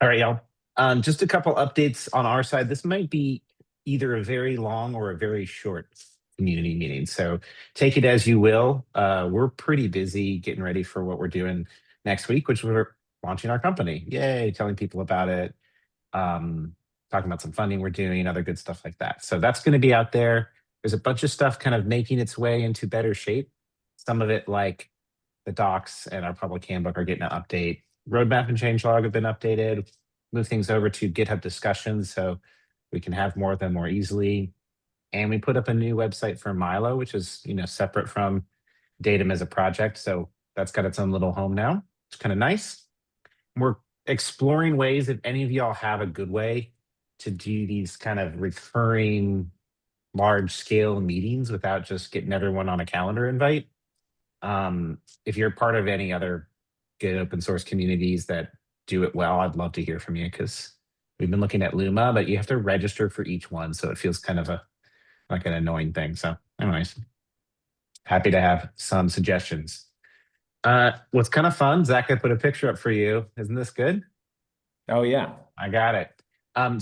All right, y'all. Just a couple updates on our side. This might be either a very long or a very short community meeting. So take it as you will. We're pretty busy getting ready for what we're doing next week, which we're launching our company. Yay, telling people about it, um, talking about some funding we're doing, other good stuff like that. So that's going to be out there. There's a bunch of stuff kind of making its way into better shape. Some of it, like the docs and our public handbook, are getting an update. Roadmap and changelog have been updated. Move things over to GitHub discussions so we can have more of them more easily. And we put up a new website for Milo, which is separate from Datum as a project. So that's got its own little home now. It's kind of nice. We're exploring ways, if any of y'all have a good way to do these kind of recurring large scale meetings without just getting everyone on a calendar invite. If you're part of any other good open source communities that do it well, I'd love to hear from you, because we've been looking at Luma, but you have to register for each one. So it feels kind of like an annoying thing. So anyways, happy to have some suggestions. What's kind of fun, Zach, I put a picture up for you. Isn't this good? Oh, yeah. I got it.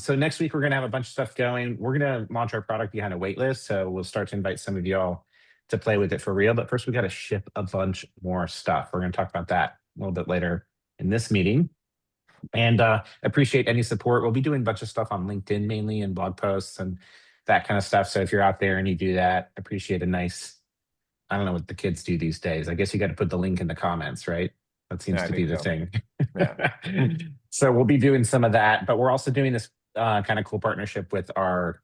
So next week, we're going to have a bunch of stuff going. We're going to launch our product behind a wait list. So we'll start to invite some of y'all to play with it for real. But first, we got to ship a bunch more stuff. We're going to talk about that a little bit later in this meeting. And appreciate any support. We'll be doing a bunch of stuff on LinkedIn mainly, and blog posts and that kind of stuff. So if you're out there and you do that, appreciate a nice, I don't know what the kids do these days. I guess you got to put the link in the comments, right? That seems to be the thing. Yeah. So we'll be doing some of that, but we're also doing this kind of cool partnership with our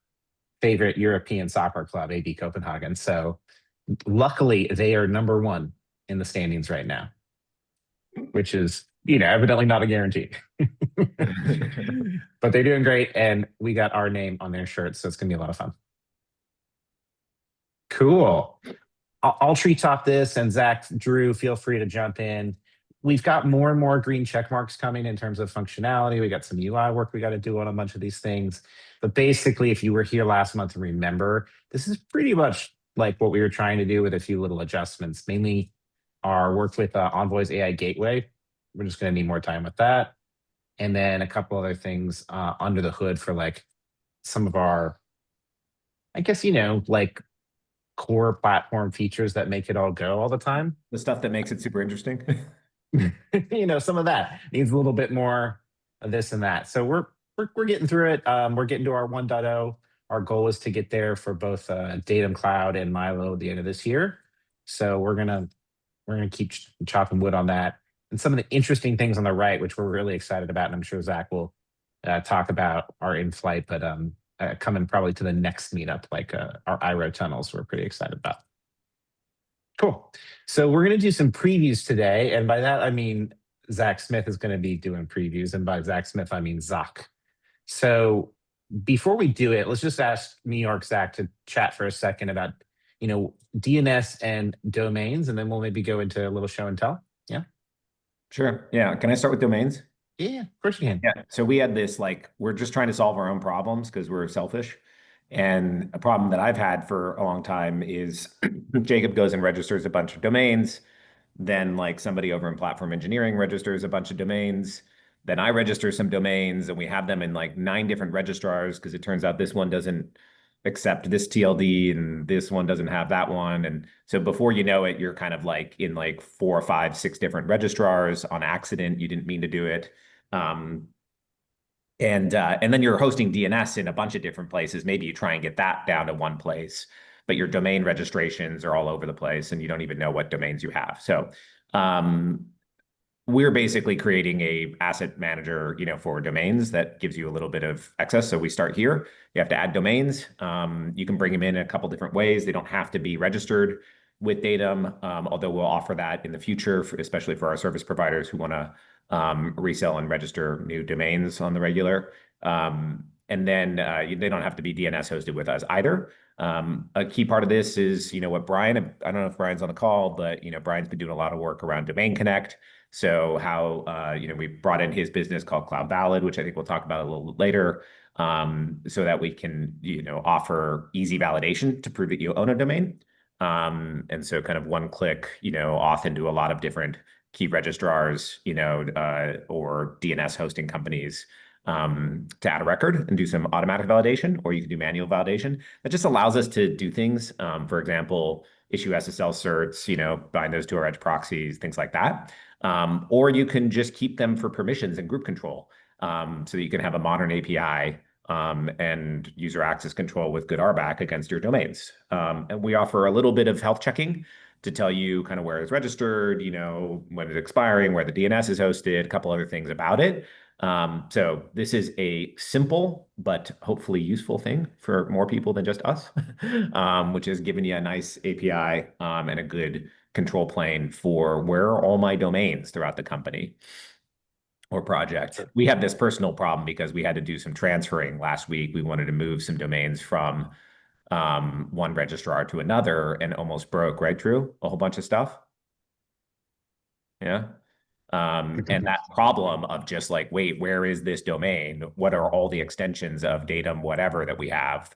favorite European soccer club, AB Copenhagen. So luckily, they are #1 in the standings right now, which is, evidently not a guarantee. But they're doing great, and we got our name on their shirts, so it's going to be a lot of fun. Cool. I'll treetop this, and Zach, Drew, feel free to jump in. We've got more and more green check marks coming in terms of functionality. We got some UI work we got to do on a bunch of these things. But basically, if you were here last month and remember, this is pretty much like what we were trying to do with a few little adjustments, mainly our work with Envoy's AI Gateway. We're just going to need more time with that. And then a couple other things under the hood for like some of our, I guess, like core platform features that make it all go all the time. The stuff that makes it super interesting. Some of that needs a little bit more of this and that. So we're getting through it. We're getting to our 1.0. Our goal is to get there for both Datum Cloud and Milo at the end of this year. So we're gonna keep chopping wood on that. And some of the interesting things on the right, which we're really excited about, and I'm sure Zach will talk about, are in flight, but coming probably to the next meetup, like our IRO tunnels, we're pretty excited about. Cool. So we're going to do some previews today. And by that, I mean, Zach Smith is going to be doing previews. And by Zach Smith, I mean Zach. So before we do it, let's just ask New York Zach to chat for a second about, DNS and domains, and then we'll maybe go into a little show and tell. Yeah. Sure. Yeah. Can I start with domains? Yeah, of course you can. Yeah. So we had this, we're just trying to solve our own problems because we're selfish. And a problem that I've had for a long time is Jacob goes and registers a bunch of domains. Then somebody over in platform engineering registers a bunch of domains. Then I register some domains, and we have them in 9 different registrars because it turns out this one doesn't accept this TLD and this one doesn't have that one. And so before you know it, you're kind of in 4, 5, 6 different registrars on accident. You didn't mean to do it. And then you're hosting DNS in a bunch of different places. Maybe you try and get that down to one place, but your domain registrations are all over the place, and you don't even know what domains you have. So we're basically creating a asset manager, for domains that gives you a little bit of access. So we start here. You have to add domains. You can bring them in a couple different ways. They don't have to be registered with Datum, although we'll offer that in the future, especially for our service providers who want to resell and register new domains on the regular. And then they don't have to be DNS hosted with us either. A key part of this is, what Brian, I don't know if Brian's on the call, but, Brian's been doing a lot of work around Domain Connect. So how, we brought in his business called Cloud Valid, which I think we'll talk about a little later, so that we can, offer easy validation to prove that you own a domain. And so kind of one click, auth into a lot of different key registrars, or DNS hosting companies to add a record and do some automatic validation, or you can do manual validation. That just allows us to do things. For example, issue SSL certs, bind those to our edge proxies, things like that. Or you can just keep them for permissions and group control, so that you can have a modern API and user access control with good RBAC against your domains. And we offer a little bit of health checking to tell you kind of where it's registered, when it's expiring, where the DNS is hosted, a couple other things about it. So this is a simple but hopefully useful thing for more people than just us, which is giving you a nice API and a good control plane for where are all my domains throughout the company or project. We have this personal problem because we had to do some transferring last week. We wanted to move some domains from one registrar to another and almost broke, right, Drew? A whole bunch of stuff. Yeah. And that problem of just like, wait, where is this domain? What are all the extensions of Datum, whatever that we have,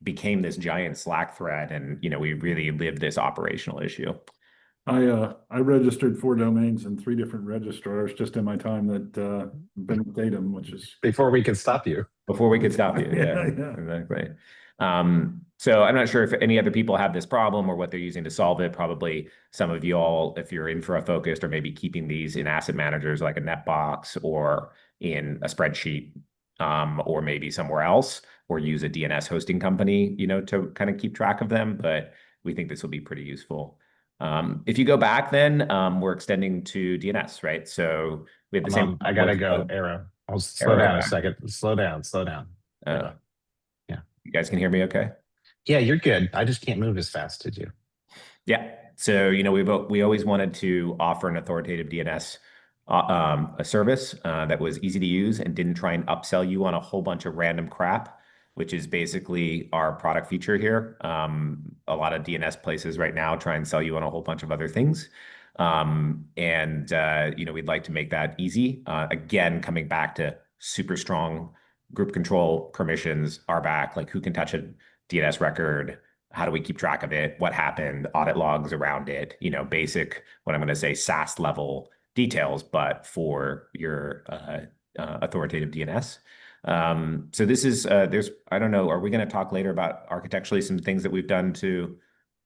became this giant Slack thread. And, we really lived this operational issue. I registered 4 domains in 3 different registrars just in my time that been with Datum, which is Before we could stop you. Before we could stop you. Yeah, Yeah. exactly. So I'm not sure if any other people have this problem or what they're using to solve it. Probably some of you all, if you're infra-focused or maybe keeping these in asset managers like a Netbox or in a spreadsheet, or maybe somewhere else, or use a DNS hosting company, to kind of keep track of them. But we think this will be pretty useful. If you go back, then we're extending to DNS, right? So we have the same. I gotta go, Arrow. I'll slow Arrow down a back. second. Slow down. Yeah. You guys can hear me okay? Yeah, you're good. I just can't move as fast as you. Yeah. So, we always wanted to offer an authoritative DNS a service that was easy to use and didn't try and upsell you on a whole bunch of random crap, which is basically our product feature here. A lot of DNS places right now try and sell you on a whole bunch of other things. We'd like to make that easy. Again, coming back to super strong group control permissions, RBAC, like who can touch a DNS record, how do we keep track of it, what happened, audit logs around it, basic, what I'm going to say, SaaS level details, but for your authoritative DNS. So this is, I don't know, are we going to talk later about architecturally some things that we've done to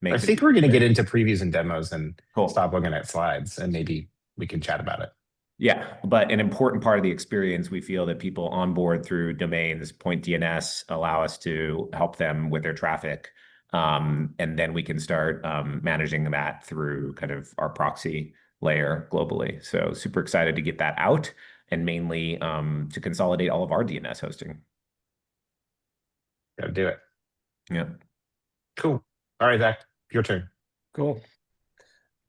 make I this think we're going to get into previews and demos and Cool. stop looking at slides, and maybe we can chat about it. Yeah, but an important part of the experience, we feel that people onboard through domains, Point DNS, allow us to help them with their traffic. And then we can start managing that through kind of our proxy layer globally. So super excited to get that out, and mainly to consolidate all of our DNS hosting. Gotta do it. Yeah. Cool. All right, Zach, your turn. Cool.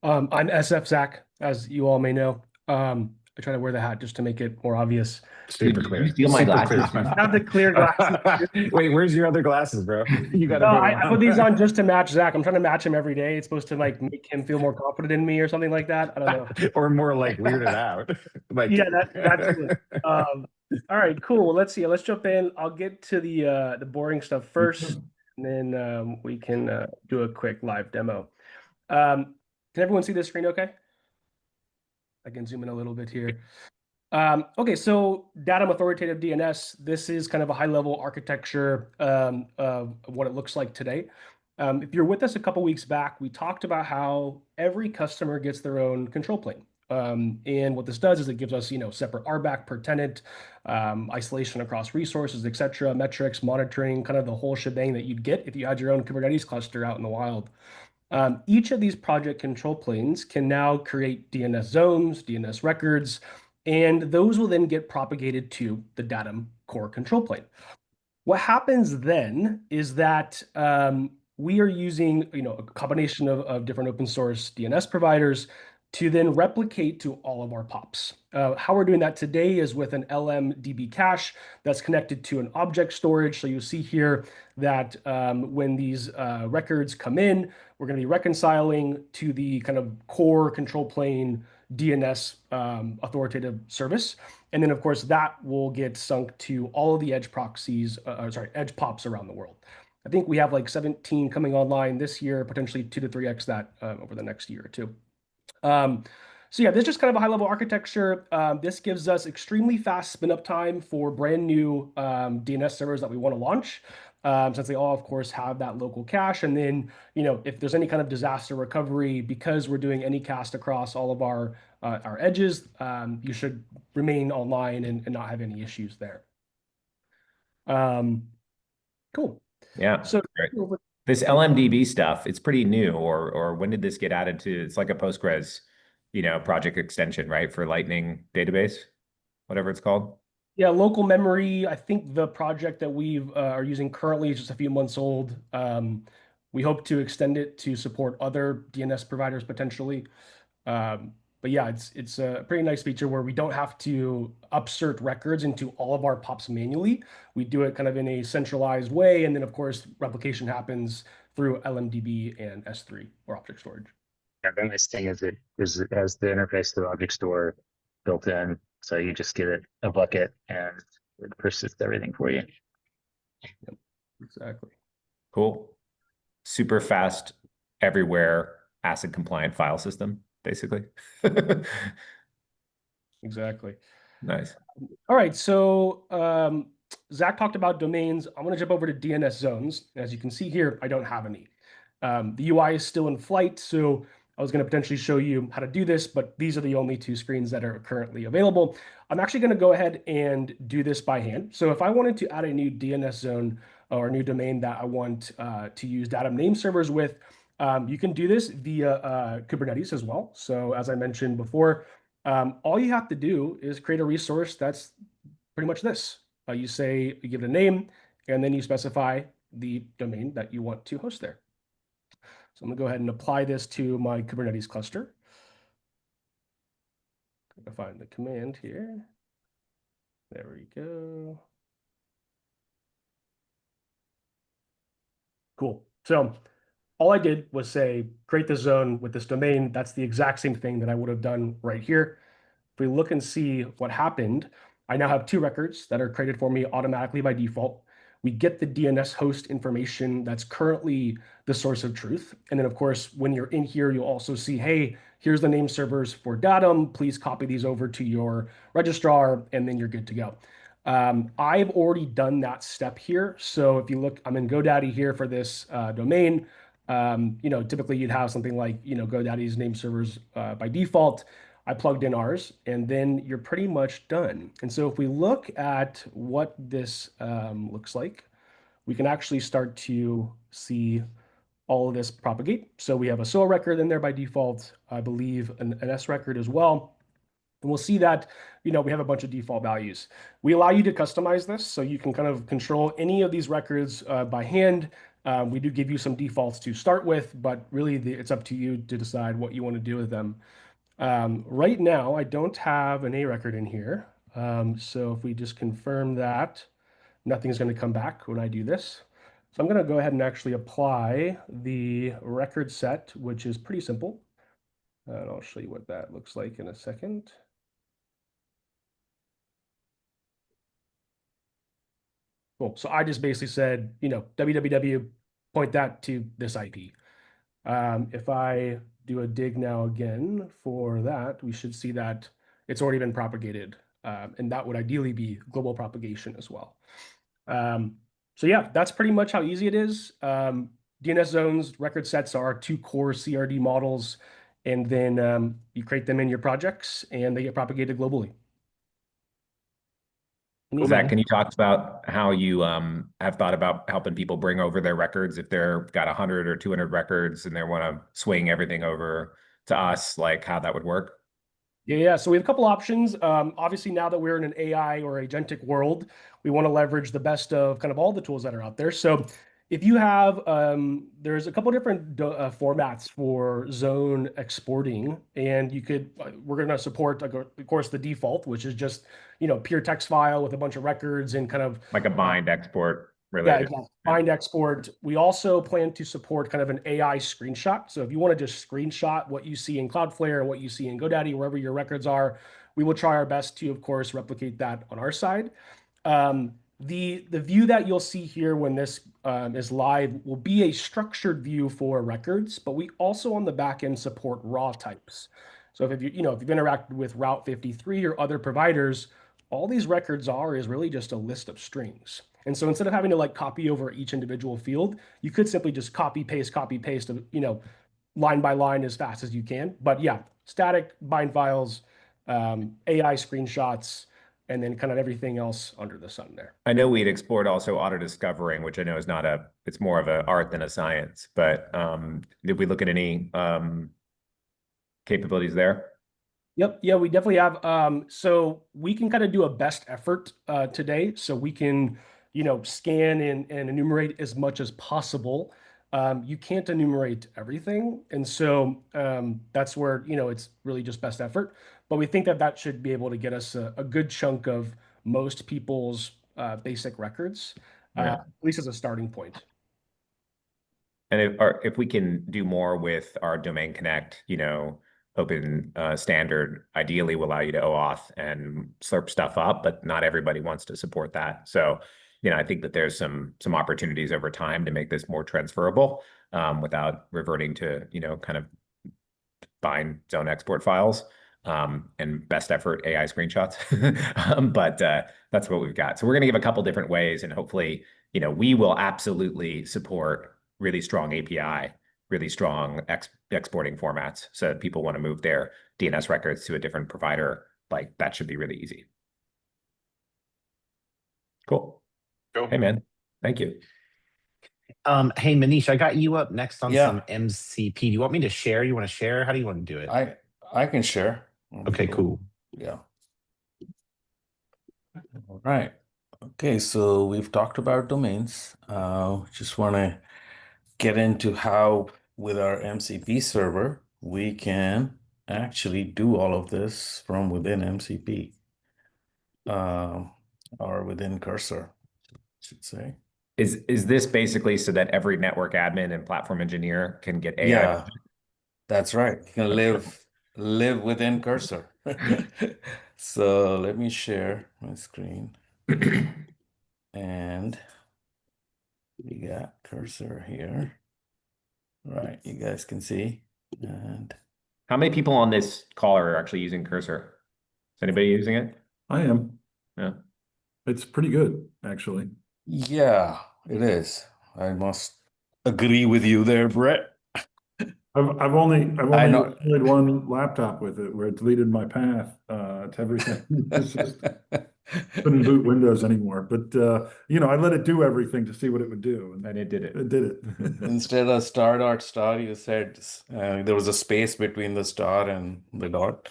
I'm SF Zach, as you all may know. I try to wear the hat just to make it more obvious. Super clear. You steal my Super glasses. clear. I have the clear glasses. Wait, where's your other glasses, bro? You got No, I put these on just to match Zach. I'm trying to match him every day. It's supposed to like make him feel more confident in me or something like that. I don't know. Or more like weirded out. Like, Yeah, that's it. All right, cool. Well, let's see. Let's jump in. I'll get to the boring stuff first, and then we can do a quick live demo. Can everyone see this screen okay? I can zoom in a little bit here. Okay, so Datum authoritative DNS, this is kind of a high-level architecture of what it looks like today. If you're with us a couple weeks back, we talked about how every customer gets their own control plane. And what this does is it gives us, separate RBAC per tenant, isolation across resources, et cetera, metrics, monitoring, kind of the whole shebang that you'd get if you had your own Kubernetes cluster out in the wild. Each of these project control planes can now create DNS zones, DNS records, and those will then get propagated to the Datum core control plane. What happens then is that we are using a combination of different open source DNS providers to then replicate to all of our POPs. How we're doing that today is with an LMDB cache that's connected to an object storage. So you see here that when these records come in, we're going to be reconciling to the kind of core control plane DNS authoritative service. And then, of course, that will get sunk to all of the edge proxies, edge POPs around the world. I think we have like 17 coming online this year, potentially 2 to 3x that over the next year or two. So yeah, this is just kind of a high-level architecture. This gives us extremely fast spin-up time for brand new DNS servers that we want to launch, since they all, of course, have that local cache. And then, if there's any kind of disaster recovery, because we're doing Anycast across all of our edges, you should remain online and not have any issues there. Cool. Yeah. So Great. This LMDB stuff, it's pretty new, or when did this get added to? It's like a Postgres, project extension, right? For Lightning database, whatever it's called. Yeah, local memory. I think the project that we are using currently is just a few months old. We hope to extend it to support other DNS providers potentially. But yeah, it's a pretty nice feature where we don't have to upsert records into all of our POPs manually. We do it kind of in a centralized way, and then of course replication happens through LMDB and S3 or object storage. Yeah, the nice thing is it has the interface to the object store built in, so you just give it a bucket and it persists everything for you. Yep, exactly. Cool. Super fast, everywhere, ACID compliant file system, basically. Exactly. Nice. All right, so Zach talked about domains. I'm going to jump over to DNS zones. As you can see here, I don't have any. The UI is still in flight, so I was going to potentially show you how to do this, but these are the only two screens that are currently available. I'm actually going to go ahead and do this by hand. So if I wanted to add a new DNS zone or a new domain that I want to use Datum name servers with, you can do this via Kubernetes as well. So as I mentioned before, all you have to do is create a resource that's pretty much this. You give it a name, and then you specify the domain that you want to host there. So I'm going to go ahead and apply this to my Kubernetes cluster. I'm going to find the command here. There we go. Cool. So all I did was say, create the zone with this domain. That's the exact same thing that I would have done right here. If we look and see what happened, I now have two records that are created for me automatically by default. We get the DNS host information that's currently the source of truth. And then, of course, when you're in here, you'll also see, hey, here's the name servers for Datum. Please copy these over to your registrar, and then you're good to go. I've already done that step here. So if you look, I'm in GoDaddy here for this domain. Typically you'd have something like, GoDaddy's name servers by default. I plugged in ours, and then you're pretty much done. And so if we look at what this looks like, we can actually start to see all of this propagate. So we have a SOA record in there by default, I believe an S record as well. And we'll see that, we have a bunch of default values. We allow you to customize this, so you can kind of control any of these records by hand. We do give you some defaults to start with, but really it's up to you to decide what you want to do with them. Right now, I don't have an A record in here. So if we just confirm that, nothing's going to come back when I do this. So I'm going to go ahead and actually apply the record set, which is pretty simple. And I'll show you what that looks like in a second. Cool. So I just basically said, www, point that to this IP. If I do a dig now again for that, we should see that it's already been propagated. And that would ideally be global propagation as well. So yeah, that's pretty much how easy it is. DNS zones, record sets are two core CRD models, and then you create them in your projects and they get propagated globally. Well, Zach, can you talk about how you have thought about helping people bring over their records if they've got 100 or 200 records and they want to swing everything over to us, like how that would work? Yeah. So we have a couple options. Obviously, now that we're in an AI or agentic world, we want to leverage the best of kind of all the tools that are out there. So if you have, there's a couple different formats for zone exporting, and we're going to support, of course, the default, which is just, pure text file with a bunch of records and kind of like a bind export related. Yeah, exactly. Bind export. We also plan to support kind of an AI screenshot. So if you want to just screenshot what you see in Cloudflare and what you see in GoDaddy, wherever your records are, we will try our best to, of course, replicate that on our side. The view that you'll see here when this is live will be a structured view for records, but we also on the back end support raw types. So if if you've interacted with Route 53 or other providers, all these records are is really just a list of strings. And so instead of having to like copy over each individual field, you could simply just copy paste, line by line as fast as you can. But yeah, static bind files, AI screenshots, and then kind of everything else under the sun there. I know we'd explored also auto discovering, which I know is not it's more of an art than a science, but did we look at any capabilities there? Yep. Yeah, we definitely have. So we can kind of do a best effort today. So we can, scan and enumerate as much as possible. You can't enumerate everything. And so that's where, it's really just best effort. But we think that that should be able to get us a good chunk of most people's basic records, Yeah. at least as a starting point. And if we can do more with our Domain Connect, open standard, ideally will allow you to OAuth and slurp stuff up, but not everybody wants to support that. So, I think that there's some opportunities over time to make this more transferable without reverting to, kind of bind zone export files and best effort AI screenshots. But that's what we've got. So we're going to give a couple different ways, and hopefully, we will absolutely support really strong API, really strong exporting formats. So if people want to move their DNS records to a different provider, like that should be really easy. Cool. Hey, man. Thank you. Hey, Manish, I got you up next on Yeah. some MCP. Do you want me to share? You want to share? How do you want to do it? I can share. Okay, cool. Yeah. All right. Okay, so we've talked about domains. Just want to get into how with our MCP server, we can actually do all of this from within MCP or within Cursor, I should say. Is this basically so that every network admin and platform engineer can get AI? Yeah, that's right. You can live within Cursor. So let me share my screen. And we got Cursor here. Right, you guys can see. And How many people on this call are actually using Cursor? Is anybody using it? I am. Yeah. It's pretty good, actually. yeah, it is. I must agree with you there, Brett. I've only I know. deployed one laptop with it where it deleted my path to everything. It's just couldn't boot Windows anymore. But I let it do everything to see what it would do, And it did it. it did it. Instead of star, you said there was a space between the star and the dot.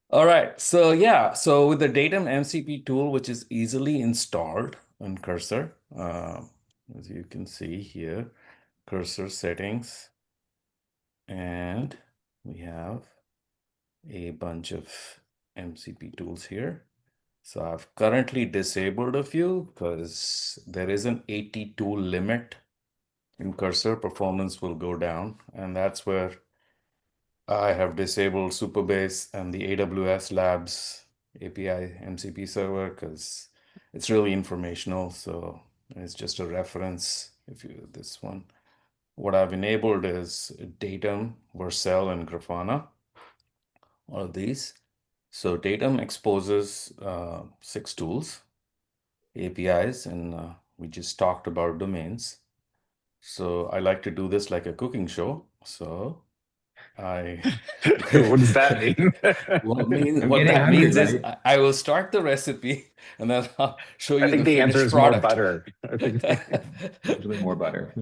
All right, so yeah, so with the Datum MCP tool, which is easily installed on Cursor, as you can see here, Cursor settings, and we have a bunch of MCP tools here. So I've currently disabled a few because there is an 80 tool limit in Cursor. Performance will go down, and that's where I have disabled Supabase and the AWS Labs API MCP server because it's really informational. So it's just a reference. If you this one, what I've enabled is Datum, Vercel, and Grafana. All of these. So Datum exposes 6 tools, APIs, and we just talked about domains. So I like to do this like a cooking show. So What does that mean? What that means is I will start the recipe and then I'll show you I think the the answer finished is more product. butter. I think Usually more butter.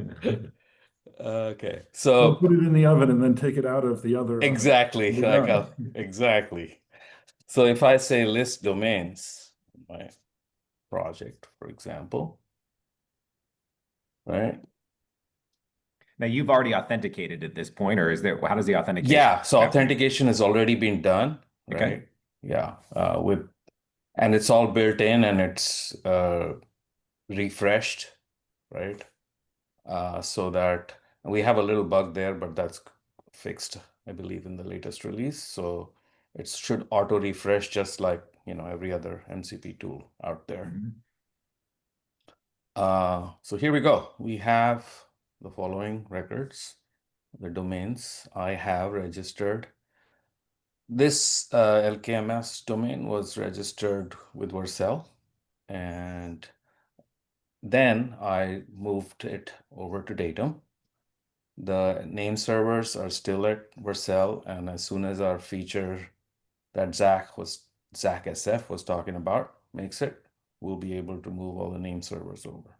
Okay, I'll so put it in the oven and then take it out of the other oven. exactly, We're done. exactly. So if I say list domains, my project, for example, right? Now you've already authenticated at this point, or how does the authentication? Yeah, so happen? authentication has already been done, right? Okay. Yeah, and it's all built in and it's refreshed, right? So that we have a little bug there, but that's fixed, I believe, in the latest release. So it should auto refresh just like every other MCP tool out there. So here we go. We have the following records. the domains I have registered. This LKMS domain was registered with Vercel, and then I moved it over to Datum. The name servers are still at Vercel, and as soon as our feature that Zach SF was talking about makes it, we'll be able to move all the name servers over.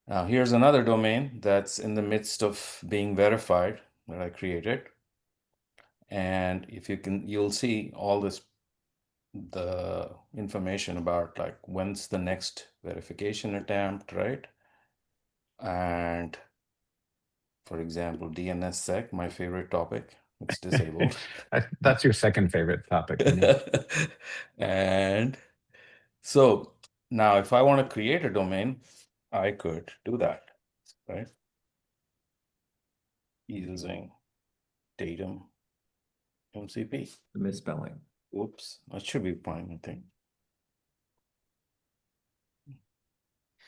Now here's another domain that's in the midst of being verified that I created. And if you can, you'll see all this, the information about like when's the next verification attempt, right? And for example, DNSSEC, my favorite topic, it's disabled. That's your second favorite topic. Manish. And so now if I want to create a domain, I could do that, right? Using Datum MCP. The misspelling. Oops, that should be fine, I think.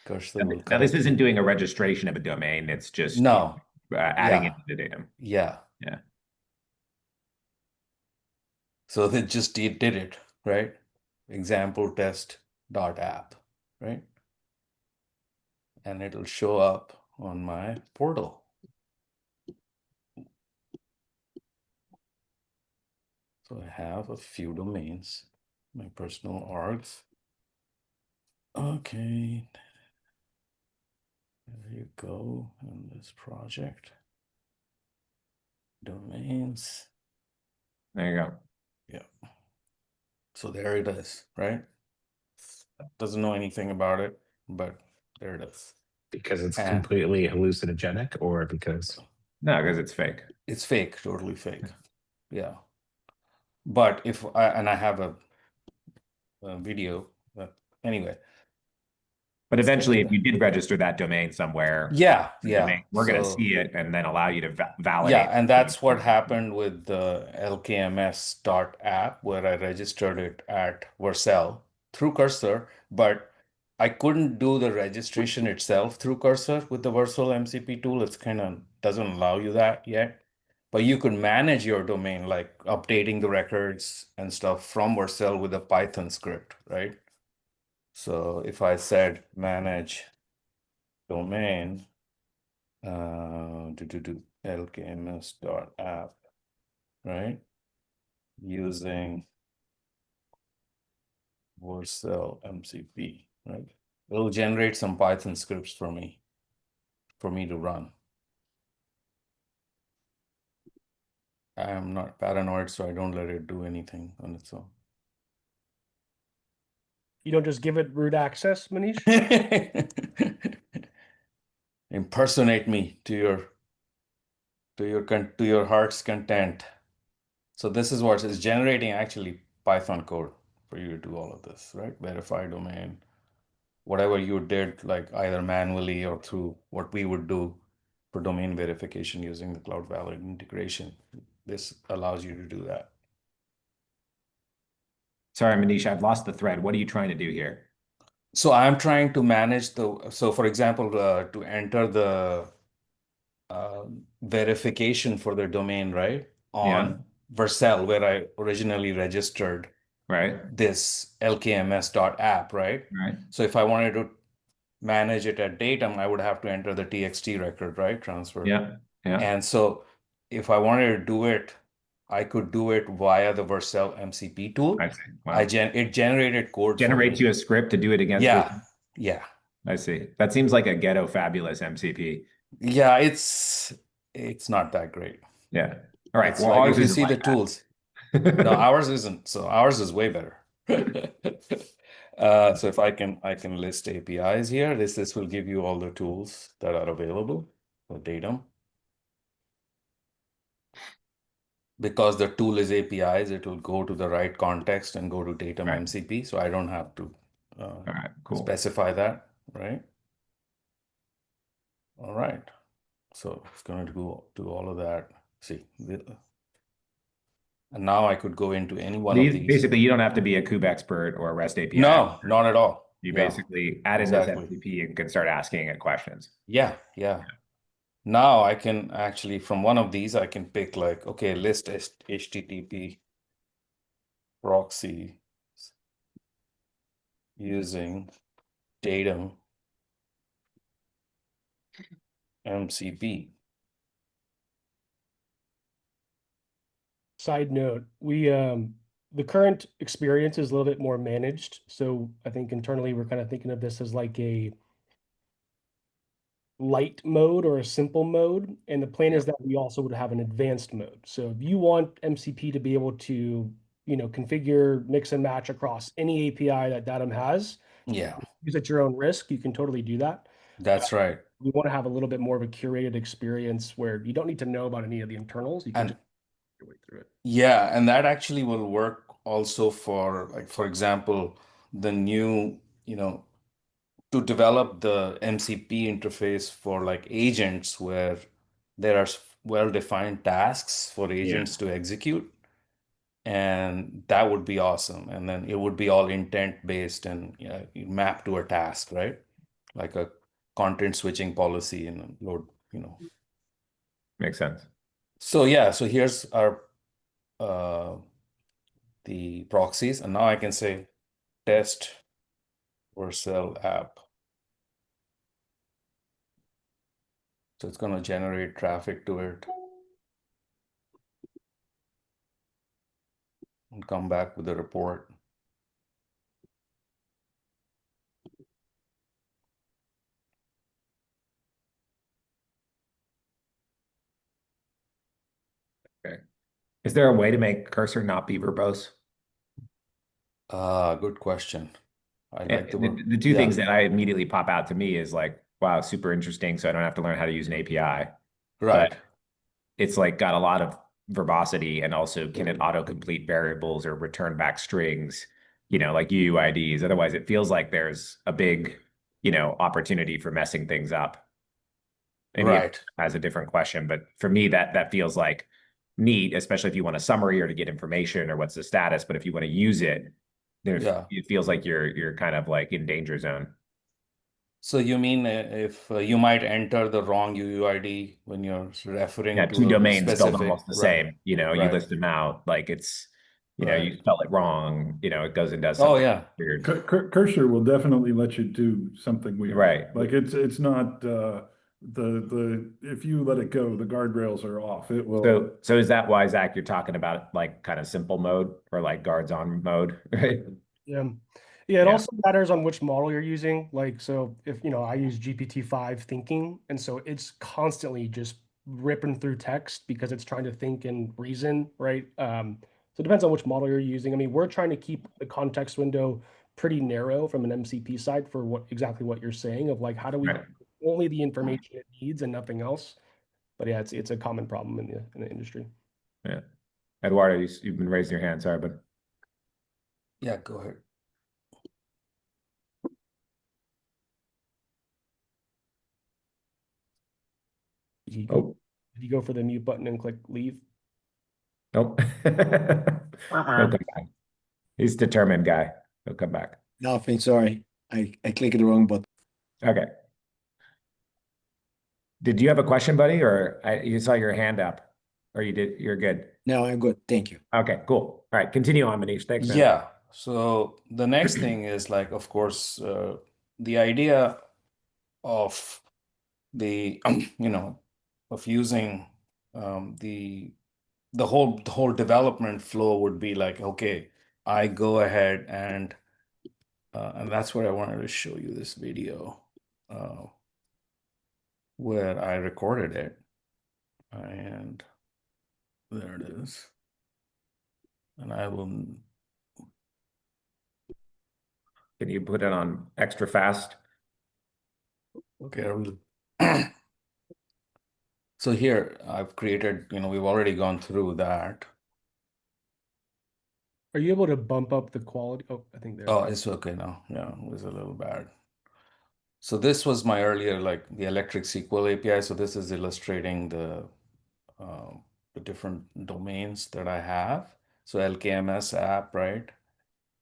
Cursor will Now, correct this isn't me. doing a registration of a domain. It's just No. adding Yeah. it to the Datum. Yeah. Yeah. So they just did it, right? Example test.app, right? And it'll show up on my portal. So I have a few domains, my personal orgs. Okay. There you go in this project. Domains. There you go. Yeah. So there it is, right? Doesn't know anything about it, but there it is. Because it's And- completely hallucinogenic, or because No, because it's fake. It's fake, totally fake. Yeah. But if I have a video, but anyway. But eventually, if you did register that domain somewhere, Yeah, the yeah. domain, we're going to So- see it and then allow you to validate. Yeah, and that's what happened with the LKMS.app, where I registered it at Vercel through Cursor, but I couldn't do the registration itself through Cursor with the Vercel MCP tool. It's kind of doesn't allow you that yet. But you could manage your domain, like updating the records and stuff from Vercel with a Python script, right? So if I said manage domain, lkms.app, right? Using Vercel MCP, right? It'll generate some Python scripts for me to run. I'm not paranoid, so I don't let it do anything on its own. You don't just give it root access, Manish? Impersonate me to your heart's content. So this is what is generating actually Python code for you to do all of this, right? Verify domain, whatever you did, like either manually or through what we would do for domain verification using the Cloud Valid integration. This allows you to do that. Sorry, Manish, I've lost the thread. What are you trying to do here? So I'm trying to manage so for example, to enter the verification for the domain, right? On Vercel, where I originally registered Right. this lkms.app, right? Right. So if I wanted to manage it at Datum, I would have to enter the TXT record, right? Transfer. Yeah. Yeah. And so if I wanted to do it, I could do it via the Vercel MCP tool. I see. Wow. It generated code. Generates you a script to do it against. Yeah. Yeah. I see. That seems like a ghetto fabulous MCP. Yeah, it's not that great. Yeah. All right. It's Well, like ours if you isn't see like the tools. No, ours isn't. So ours is way better. So if I can list APIs here. This will give you all the tools that are available for Datum. Because the tool is APIs, it will go to the right context and go to Datum Right. MCP. So I don't have to All right. Cool. specify that, right? All right. So it's going to go do all of that. See, and now I could go into any one of these. Basically, you don't have to be a kube expert or a REST API. No, not at all. You Yeah, basically add in exactly. this MCP and can start asking it questions. Yeah. now I can actually, from one of these, I can pick like, okay, list HTTP proxy using Datum MCP. Side note, we the current experience is a little bit more managed. So I think internally we're kind of thinking of this as like a light mode or a simple mode. And the plan is that we also would have an advanced mode. So if you want MCP to be able to, configure, mix and match across any API that Datum has, Yeah, use at your own risk, you can totally do that. that's right. We want to have a little bit more of a curated experience where you don't need to know about any of the internals. You can And just work your way through it. yeah, and that actually will work also for, like, for example, the new, to develop the MCP interface for like agents where there are well-defined tasks for agents to execute. And that would be awesome. And then it would be all intent based and you map to a task, right? Like a content switching policy and load. Makes sense. So yeah, so here's our the proxies, and now I can say test Vercel app. So it's going to generate traffic to it and come back with a report. Okay. Is there a way to make cursor not be verbose? Good question. I like The two things that I immediately pop out to me is like, wow, super interesting. So I don't have to learn how to use an API. Right. But it's like got a lot of verbosity, and also can it autocomplete variables or return back strings, like UUIDs. Otherwise, it feels like there's a big, opportunity for messing things up. Maybe it Right. has a different question, but for me, that feels like neat, especially if you want a summary or to get information or what's the status. But if you want to use it, Yeah. it feels like you're kind of like in danger zone. So you mean if you might enter the wrong UUID when you're referring Yeah, to two a domains spelled specific, almost the right? same. You Right. list them out like it's, you Right. spell it wrong. It goes and does Oh something yeah. weird. Cursor will definitely let you do something weird. Right. Like it's not if you let it go, the guardrails are off. It will. So is that why, Zach, you're talking about like kind of simple mode or like guards on mode, right? Yeah. Yeah, it Yeah. also matters on which model you're using. Like, so if, I use GPT-5 thinking, and so it's constantly just ripping through text because it's trying to think and reason, right? So it depends on which model you're using. I mean, we're trying to keep the context window pretty narrow from an MCP side for exactly what you're saying of like, how do we Right. only the information it needs and nothing else? But yeah, it's a common problem in the industry. Yeah. Eduardo, you've been raising your hand. Sorry, but Yeah, go ahead. oh, Did you go for the mute button and click leave? nope. He'll come back. He's a determined guy. He'll come back. Nothing, sorry. I clicked the wrong button. Okay. Did you have a question, buddy, or you saw your hand up, or you did? You're good. No, I'm good. Thank you. Okay, cool. All right, continue on, Manish. Thanks, man. Yeah. So the next thing is like, of course, the idea of the of using the whole development flow would be like, okay, I go ahead and that's where I wanted to show you this video where I recorded it, and there it is, and I will. Can you put it on extra fast? Okay, I will. So here I've created, we've already gone through that. Are you able to bump up the quality? Oh, I think there. Oh, it's okay now. Yeah, it was a little bad. So this was my earlier, like the electric SQL API. So this is illustrating the different domains that I have. So LKMS app, right?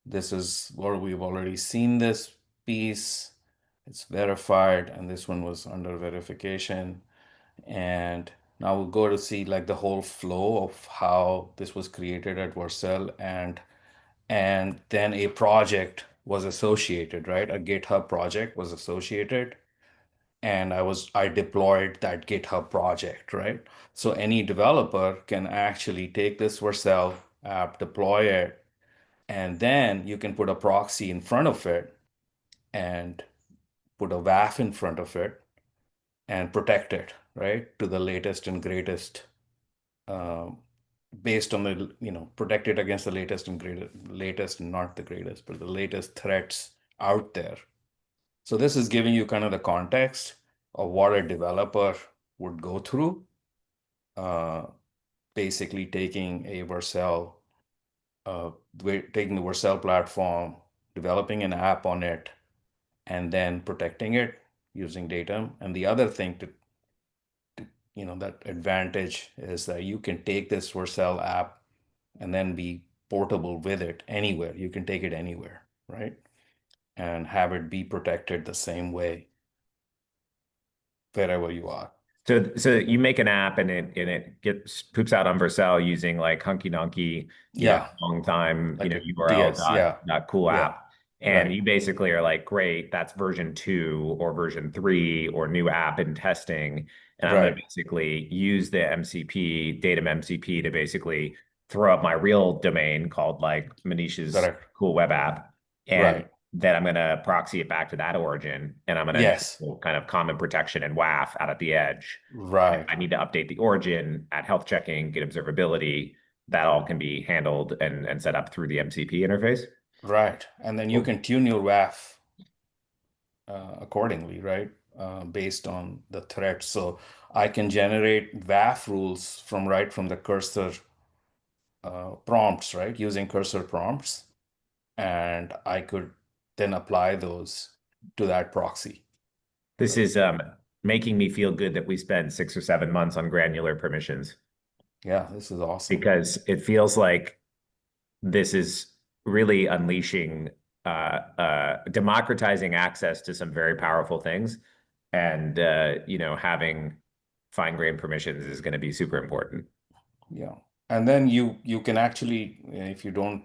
This is where we've already seen this piece. It's verified, and this one was under verification. And now we'll go to see like the whole flow of how this was created at Vercel, and then a project was associated, right? A GitHub project was associated, and I deployed that GitHub project, right? So any developer can actually take this Vercel app, deploy it, and then you can put a proxy in front of it and put a WAF in front of it and protect it, right, to the latest and greatest, based on the, protect it against the latest and greatest, latest, not the greatest, but the latest threats out there. So this is giving you kind of the context of what a developer would go through, basically taking a Vercel, taking the Vercel platform, developing an app on it, and then protecting it using Datum. And the other thing that advantage is that you can take this Vercel app and then be portable with it anywhere. You can take it anywhere, right? And have it be protected the same way wherever you are. So you make an app and it gets poops out on Vercel using like hunky donkey, long time, like a URL DS, yeah. dot cool Yeah. app. And Right. you basically are like, great, that's version 2 or version 3 or new app in testing. And I'm going Right. to basically use the MCP, Datum MCP, to basically throw up my real domain called like Manish's Correct. cool web app. And Right. then I'm going to proxy it back to that origin, and I'm going to Yes. enable kind of common protection and WAF out at the edge. Right. I need to update the origin, add health checking, get observability. That all can be handled and set up through the MCP interface. Right. And then you can tune your WAF accordingly, right? Based on the threat. So I can generate WAF rules from the cursor prompts, right? Using cursor prompts. And I could then apply those to that proxy. This is making me feel good that we spend 6 or 7 months on granular permissions. Yeah, this is awesome. Because it feels like this is really unleashing, democratizing access to some very powerful things. And, having fine-grained permissions is going to be super important. Yeah. And then you can actually, if you don't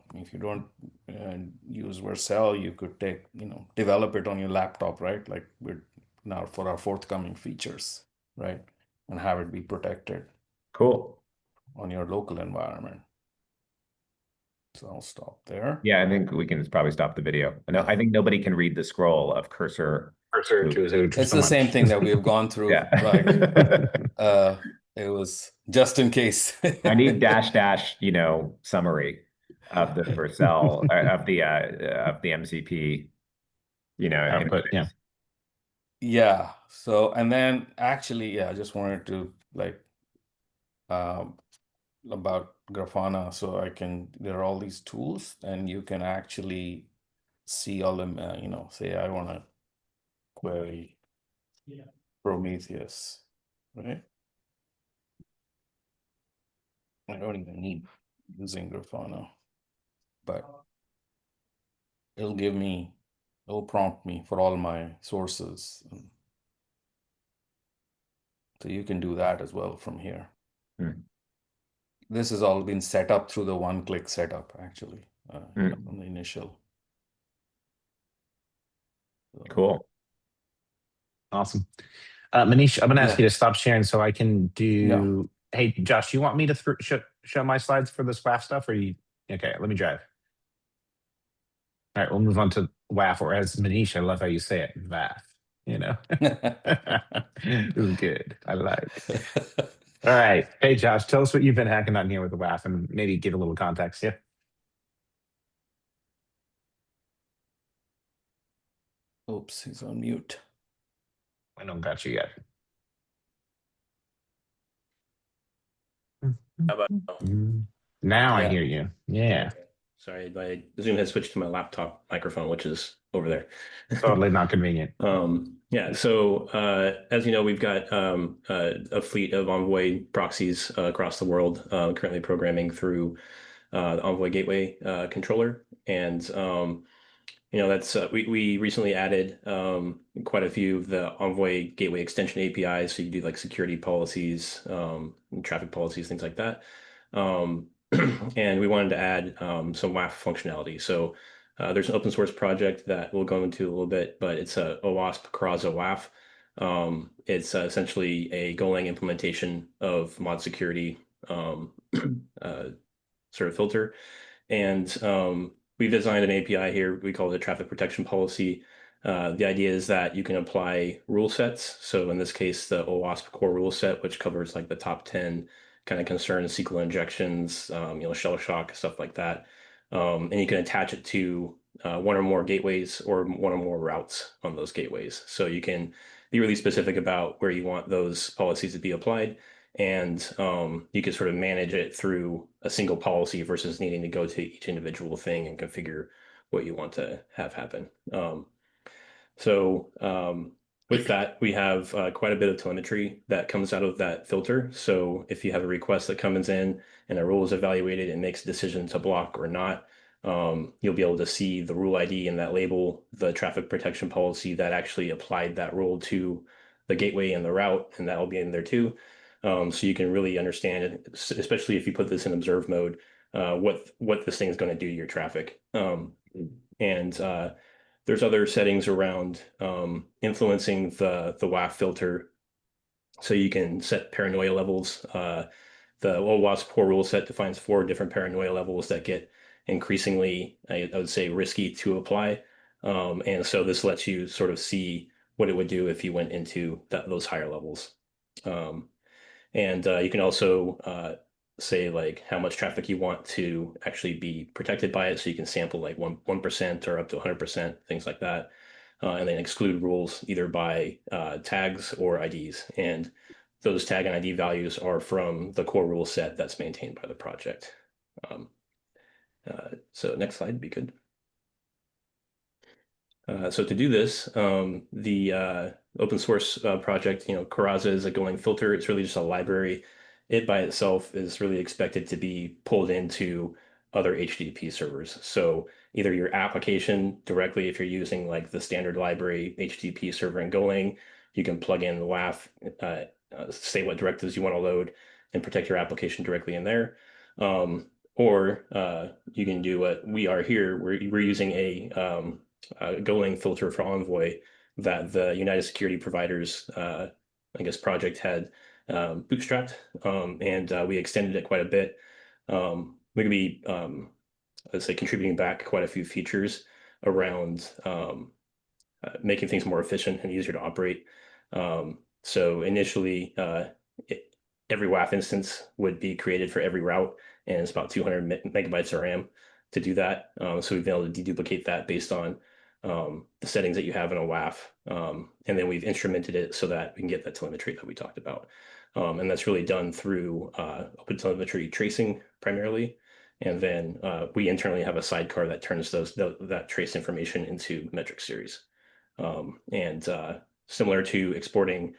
use Vercel, you could develop it on your laptop, right? Like we're now for our forthcoming features, right? And have it be protected. Cool. On your local environment. So I'll stop there. Yeah, I think we can probably stop the video. No, I think nobody can read the scroll of cursor. It's the same thing that we have gone through. Yeah. Like, it was just in case. I need dash, summary of the Vercel of the MCP, Output, yeah. Yeah. So, and then actually, I just wanted to about Grafana. So there are all these tools, and you can actually see all them, say I want to query Prometheus, right? I don't even need using Grafana, but it'll prompt me for all my sources. So you can do that as well from here. This has all been set up through the one-click setup, actually, from the initial. Cool. Awesome. Manish, I'm going to ask you to stop sharing so I can do. Yeah. Hey, Josh, you want me to show my slides for this WAF stuff, or you? Okay, let me drive. All right, we'll move on to WAF, or as Manish, I love how you say it, WAF. It was good. I like. All right. Hey, Josh, tell us what you've been hacking on here with the WAF, and maybe give a little context. Yeah. Oops, he's on mute. I don't got you yet. How about now? I hear you. Yeah. Sorry, my Zoom has switched to my laptop microphone, which is over there. Totally not convenient. Yeah. So as you know, we've got a fleet of Envoy proxies across the world, currently programming through the Envoy Gateway controller. And That's we recently added quite a few of the Envoy Gateway Extension APIs, so you can do like security policies, and traffic policies, things like that. And we wanted to add some WAF functionality. So there's an open source project that we'll go into a little bit, but it's a OWASP Karaza WAF. It's essentially a Golang implementation of mod security sort of filter. And we've designed an API here. We call it a traffic protection policy. The idea is that you can apply rule sets. So in this case, the OWASP core rule set, which covers like the top 10 kind of concerns, SQL injections, shell shock, stuff like that. And you can attach it to one or more gateways or one or more routes on those gateways. So you can be really specific about where you want those policies to be applied. And you can sort of manage it through a single policy versus needing to go to each individual thing and configure what you want to have happen. With that, we have quite a bit of telemetry that comes out of that filter. So if you have a request that comes in and a rule is evaluated and makes a decision to block or not, you'll be able to see the rule ID and that label, the traffic protection policy that actually applied that rule to the gateway and the route, and that'll be in there too. So you can really understand it, especially if you put this in observe mode, what this thing is going to do to your traffic. There's other settings around influencing the WAF filter. So you can set paranoia levels. The OWASP core rule set defines 4 different paranoia levels that get increasingly, I would say, risky to apply. And so this lets you sort of see what it would do if you went into those higher levels. And you can also say like how much traffic you want to actually be protected by it. So you can sample like 1% or up to 100%, things like that. And then exclude rules either by tags or IDs. And those tag and ID values are from the core rule set that's maintained by the project. So next slide would be good. So to do this, the open source project, Karaza is a Golang filter. It's really just a library. It by itself is really expected to be pulled into other HTTP servers. So either your application directly, if you're using like the standard library HTTP server in Golang, you can plug in the WAF, say what directives you want to load, and protect your application directly in there. Or you can do what we are here. We're using a Golang filter for Envoy that the United Security Providers, project had bootstrapped, and we extended it quite a bit. We're going to be, let's say, contributing back quite a few features around making things more efficient and easier to operate. So initially, every WAF instance would be created for every route, and it's about 200 megabytes of RAM to do that. So we've been able to deduplicate that based on the settings that you have in a WAF. And then we've instrumented it so that we can get that telemetry that we talked about. And that's really done through OpenTelemetry tracing primarily. And then we internally have a sidecar that turns that trace information into metric series. And similar to exporting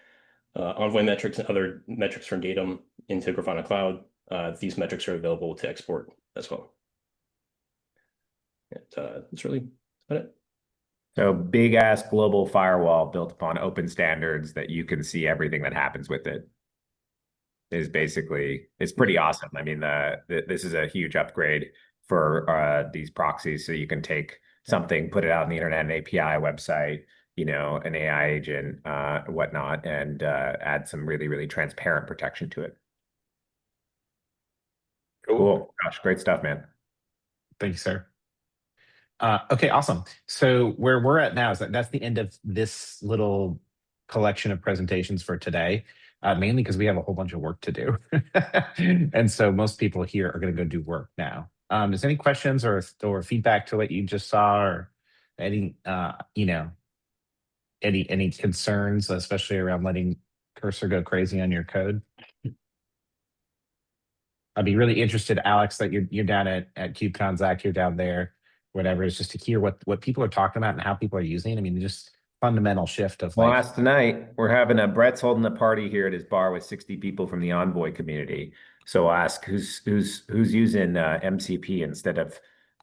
Envoy metrics and other metrics from Datum into Grafana Cloud, these metrics are available to export as well. And that's really about it. So big ass global firewall built upon open standards that you can see everything that happens with it is basically, it's pretty awesome. I mean, this is a huge upgrade for these proxies. So you can take something, put it out on the internet, an API website, an AI agent, whatnot, and add some really, really transparent protection to it. Cool. Gosh, great stuff, man. Thank you, sir. Okay, awesome. So where we're at now is that's the end of this little collection of presentations for today, mainly because we have a whole bunch of work to do. And so most people here are going to go do work now. Is any questions or feedback to what you just saw, or any, any concerns, especially around letting Cursor go crazy on your code? I'd be really interested, Alex, that you're down at KubeCon, Zach, you're down there, whatever, is just to hear what people are talking about and how people are using it. I mean, just fundamental shift of Well, tonight we're having Brett's holding a party here at his bar with 60 people from the Envoy community. So I'll ask who's using MCP instead of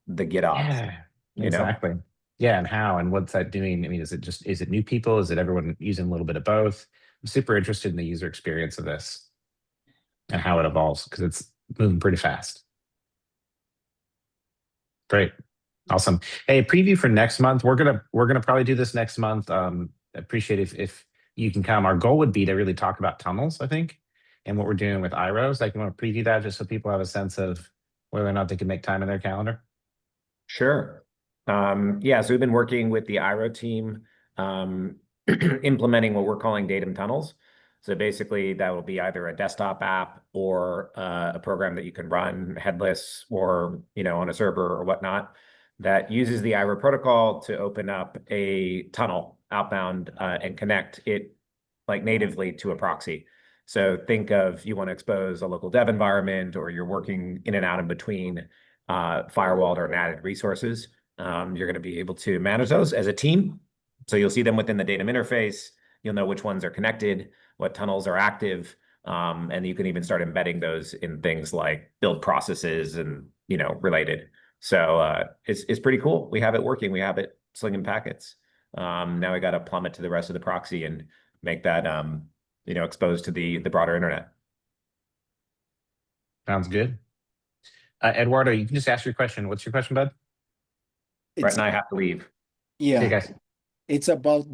the GitOps. Yeah, exactly. Yeah, and how and what's that doing? I mean, is it new people? Is it everyone using a little bit of both? I'm super interested in the user experience of this and how it evolves because it's moving pretty fast. Great. Awesome. Hey, preview for next month. We're gonna probably do this next month. Appreciate if you can come. Our goal would be to really talk about tunnels, I think, and what we're doing with IROs. Like, you want to preview that just so people have a sense of whether or not they can make time in their calendar. Sure. Yeah, so we've been working with the IRO team, implementing what we're calling Datum tunnels. So basically, that will be either a desktop app or a program that you can run headless or on a server or whatnot that uses the IRO protocol to open up a tunnel outbound and connect it like natively to a proxy. So think of you want to expose a local dev environment or you're working in and out in between firewalled or NATed resources. You're going to be able to manage those as a team. So you'll see them within the Datum interface. You'll know which ones are connected, what tunnels are active, and you can even start embedding those in things like build processes and related. So it's pretty cool. We have it working. We have it slinging packets. Now we got to plumb it to the rest of the proxy and make that exposed to the broader internet. Sounds good. Eduardo, you can just ask your question. What's your question, bud? Brett and I have to leave. See you Yeah, guys. it's about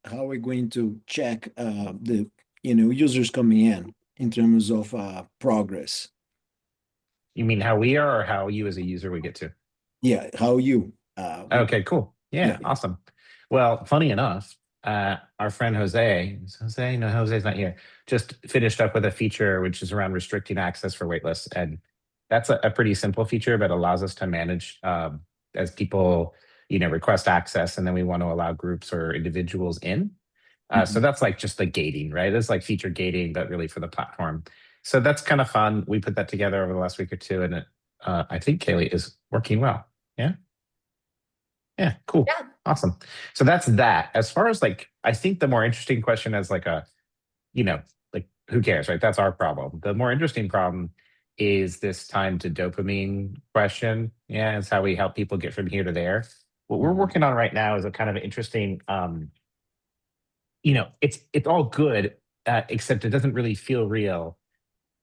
how we're going to check the users coming in terms of progress. You mean how we are or how you as a user would get to? Yeah, how you Okay, cool. Yeah, awesome. Well, funny enough, our friend Jose, no, Jose's not here, just finished up with a feature which is around restricting access for waitlists. And that's a pretty simple feature, but allows us to manage as people, request access, and then we want to allow groups or individuals in. So that's like just the gating, right? It's like feature gating, but really for the platform. So that's kind of fun. We put that together over the last week or two, and it, I think, Kaylee, is working well. Yeah. Yeah, cool. Yeah. Awesome. So that's that. As far as I think the more interesting question is like who cares, right? That's our problem. The more interesting problem is this time to dopamine question. Yeah, it's how we help people get from here to there. What we're working on right now is a kind of interesting, it's all good, except it doesn't really feel real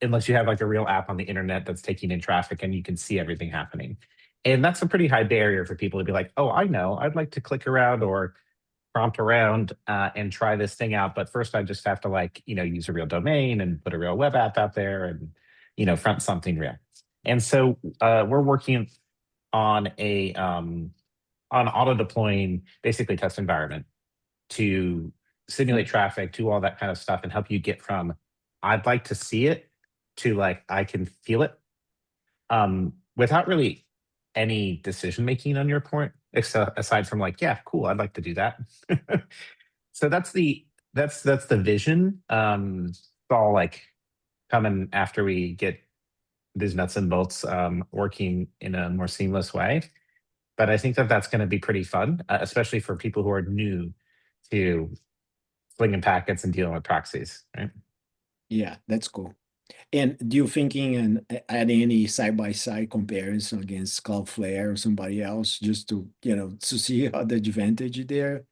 unless you have like a real app on the internet that's taking in traffic and you can see everything happening. And that's a pretty high barrier for people to be like, oh, I know, I'd like to click around or prompt around and try this thing out. But first I just have to use a real domain and put a real web app out there and, front something real. And so we're working on on auto deploying basically test environment to simulate traffic, to all that kind of stuff and help you get from, I'd like to see it to I can feel it without really any decision making on your part, aside from yeah, cool, I'd like to do that. So that's the vision. It's all coming after we get these nuts and bolts working in a more seamless way. But I think that's going to be pretty fun, especially for people who are new to slinging packets and dealing with proxies, right? Yeah, that's cool. And do you thinking and adding any side-by-side comparison against Cloudflare or somebody else just to see how the advantage there?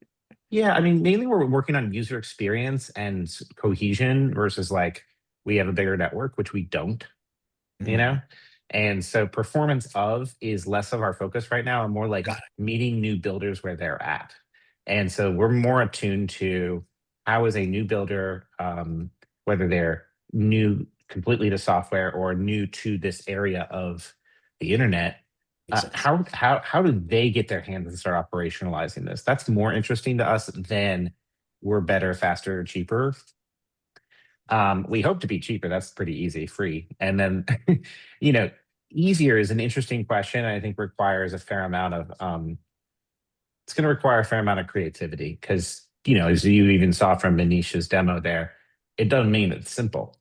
Yeah, I mean, mainly we're working on user experience and cohesion versus we have a bigger network, which we don't, And so performance is less of our focus right now and more meeting new builders where they're at. And so we're more attuned to how is a new builder, whether they're new completely to software or new to this area of the internet, how do they get their hands and start operationalizing this? That's more interesting to us than we're better, faster, cheaper. We hope to be cheaper. That's pretty easy, free. And then, easier is an interesting question. I think requires a fair amount of, it's going to require a fair amount of creativity because, as you even saw from Manisha's demo there, it doesn't mean it's simple.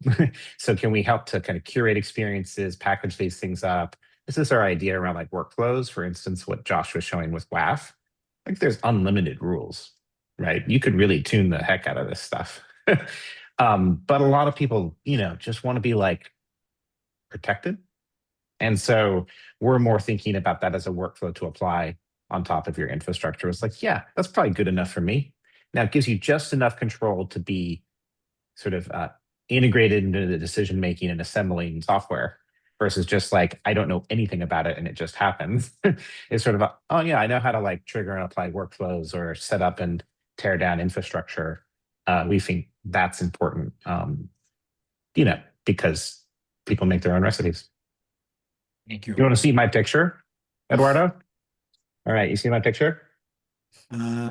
So can we help to kind of curate experiences, package these things up? This is our idea around workflows. For instance, what Josh was showing with WAF, there's unlimited rules, right? You could really tune the heck out of this stuff. But a lot of people, just want to be protected. And so we're more thinking about that as a workflow to apply on top of your infrastructure. It's like, yeah, that's probably good enough for me. Now it gives you just enough control to be sort of integrated into the decision making and assembling software versus just like, I don't know anything about it and it just happens. It's sort of oh yeah, I know how to like trigger and apply workflows or set up and tear down infrastructure. We think that's important, because people make their own recipes. Thank you. You want to see my picture, Eduardo? All right, you see my picture?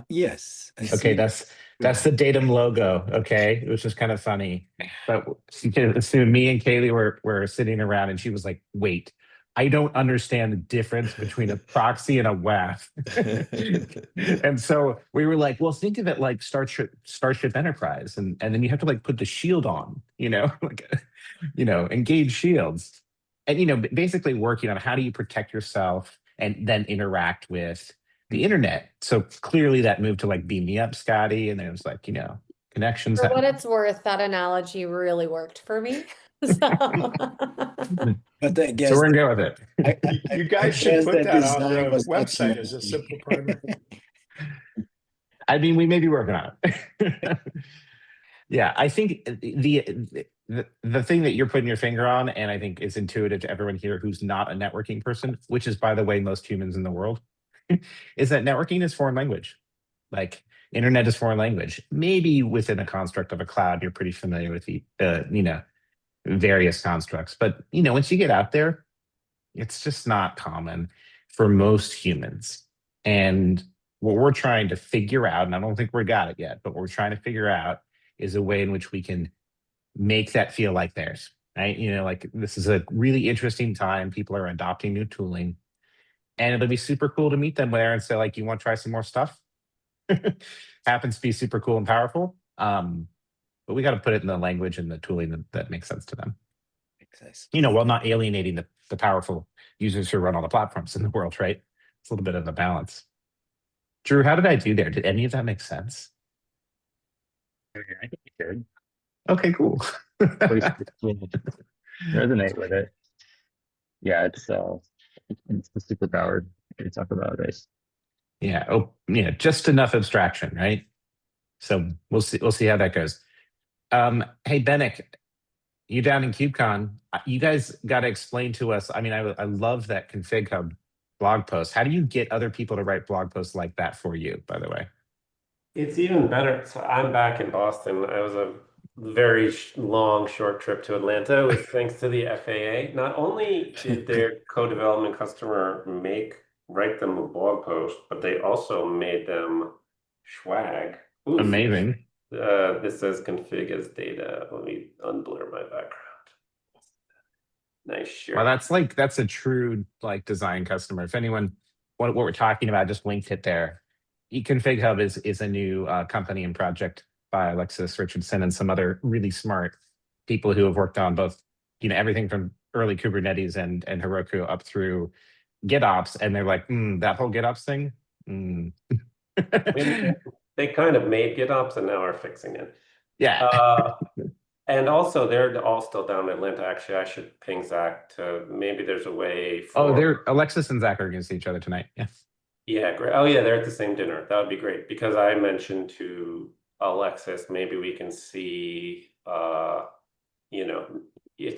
Yes. I Okay, see. that's the Datum logo. Okay, it was just kind of funny, but soon me and Kaylee were sitting around, and she was like, "Wait, I don't understand the difference between a proxy and a WAF." And so we were like, "Well, think of it like Starship Enterprise, and then you have to like put the shield on, like, engage shields, and basically working on how do you protect yourself and then interact with the internet." So clearly that moved to like beam me up, Scotty, and there was like, connections. For what it's worth, that analogy really worked for me. So But I guess So we're gonna go with it. I You guys should guess put the that on design the was not website as a easy. simple primer. I mean, we may be working on it. Yeah, I think the thing that you're putting your finger on, and I think is intuitive to everyone here who's not a networking person, which is, by the way, most humans in the world, is that networking is foreign language. Like internet is foreign language. Maybe within a construct of a cloud, you're pretty familiar with the various constructs. But once you get out there, it's just not common for most humans. And what we're trying to figure out, and I don't think we got it yet, but what we're trying to figure out is a way in which we can make that feel like theirs, right? Like this is a really interesting time. People are adopting new tooling, and it'll be super cool to meet them there and say, like, you want to try some more stuff? Happens to be super cool and powerful. But we got to put it in the language and the tooling that makes sense to them. Makes sense. While not alienating the powerful users who run all the platforms in the world, right? It's a little bit of a balance. Drew, how did I do there? Did any of that make sense? I think you should. Okay, cool. Please resonate with it. Yeah, it's the superpowered we talk about, right? Yeah. Oh, yeah. Just enough abstraction, right? So we'll see. We'll see how that goes. Hey, Benik, you down in KubeCon? You guys got to explain to us. I mean, I love that config hub blog post. How do you get other people to write blog posts like that for you? By the way, it's even better. So I'm back in Boston. I was a very long, short trip to Atlanta. It was thanks to the FAA. Not only did their co-development customer write them a blog post, but they also made them swag. Oof. Amazing. This says config as data. Let me unblur my background. Nice shirt. Well, that's a true like design customer. If anyone, what we're talking about, just linked it there. Config Hub is a new company and project by Alexis Richardson and some other really smart people who have worked on both, everything from early Kubernetes and Heroku up through GitOps, and they're like, that whole GitOps thing. I mean, they kind of made GitOps and now are fixing it. Yeah. And also, they're all still down in Atlanta. Actually, I should ping Zach to maybe there's a way for. Oh, Alexis and Zach are going to see each other tonight. Yeah. Yeah, great. Oh, yeah, they're at the same dinner. That would be great because I mentioned to Alexis maybe we can see.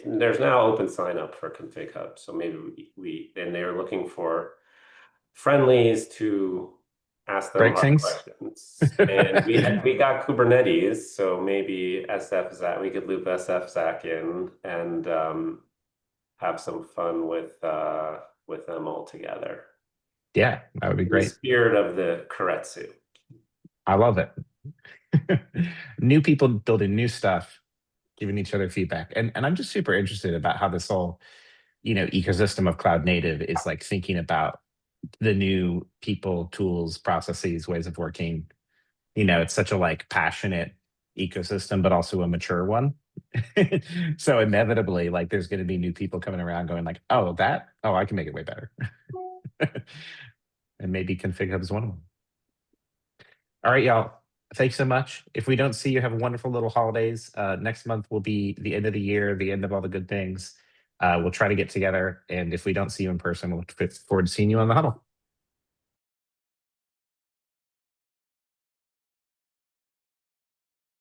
There's now open sign up for Config Hub, so maybe and they're looking for friendlies to ask them hard questions. And we got Kubernetes, so maybe SF Zach, we could loop SF Zach in and have some fun with them all together. Yeah, that would be great. In the spirit of the Keiretsu. I love it. New people building new stuff, giving each other feedback. And I'm just super interested about how this whole, ecosystem of cloud native is like thinking about the new people, tools, processes, ways of working. It's such a like passionate ecosystem, but also a mature one. So inevitably, like there's going to be new people coming around going like, oh, I can make it way better. And maybe Config Hub is one of them. All right, y'all. Thanks so much. If we don't see you, have a wonderful little holidays. Next month will be the end of the year, the end of all the good things. We'll try to get together. And if we don't see you in person, we'll look forward to seeing you on the Huddle.